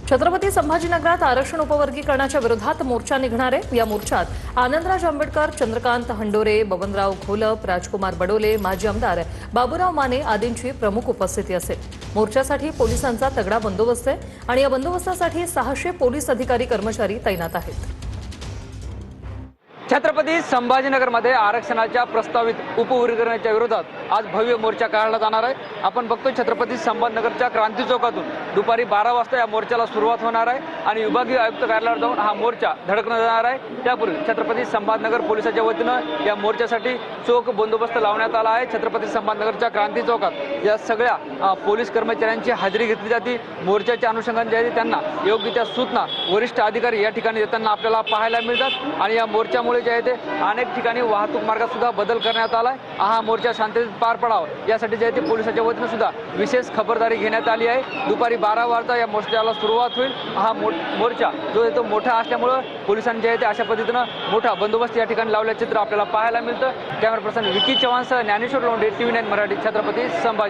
छत्रपती संभाजीनगरात आरक्षण उपवर्गीकरणाच्या विरोधात मोर्चा निघणार आहे। या मोर्चात आनंदराज आंबेडकर, चंद्रकांत हंडोरे, बबनराव घोलप, राजकुमार बडोले, माजी आमदार बाबूराव माने आदींची प्रमुख उपस्थिती असेल। मोर्चासाठी पोलिसांचा तगडा बंदोबस्त आहे आणि या बंदोबस्तासाठी 600 पोलीस अधिकारी कर्मचारी तैनात आहेत। छत्रपती संभाजीनगरमध्ये आरक्षणाच्या प्रस्तावित उपवर्गीकरणाच्या विरोधात आज भव्य मोर्चा काढला जाणार आहे। आपण बघतो छत्रपती संभाजीनगरच्या क्रांती चौकातून दुपारी 12 वाजता या मोर्चाला सुरुवात होणार आहे आणि विभागीय आयुक्त कार्यालयावर जाऊन हा मोर्चा धडकण्यात जाणार आहे। त्यापूर्वी छत्रपती संभाजीनगर पोलिसांच्या वतीनं या मोर्चासाठी चोख बंदोबस्त लावण्यात आला आहे। छत्रपती संभाजीनगरच्या क्रांती चौकात या सगळ्या पोलीस कर्मचाऱ्यांची हजेरी घेतली जाते। मोर्चाच्या अनुषंगाने जे आहे त्यांना योग्य त्या सूचना वरिष्ठ अधिकारी या ठिकाणी देताना आपल्याला पाहायला मिळतात आणि या मोर्चामुळे जे आहे ते अनेक ठिकाणी वाहतूक मार्गात सुद्धा बदल करण्यात आला आहे। हा मोर्चा शांततेत पार पडावा यासाठी जे आहे ते पोलिसांच्या वतीनं सुद्धा विशेष खबरदारी घेण्यात आली आहे। दुपारी 12 वाजता या मोर्चाला सुरुवात होईल। हा मोर्चा जो आहे तो मोठा असल्यामुळे पोलिसांनी जे आहे ते अशा पद्धतीनं मोठा बंदोबस्त या ठिकाणी लावल्याचं चित्र आपल्याला पाहायला मिळतं। कॅमेरा पर्सन विकी चव्हाणसह ज्ञानेश्वर लोंढे, TV9 मराठी, छत्रपती संभाजी।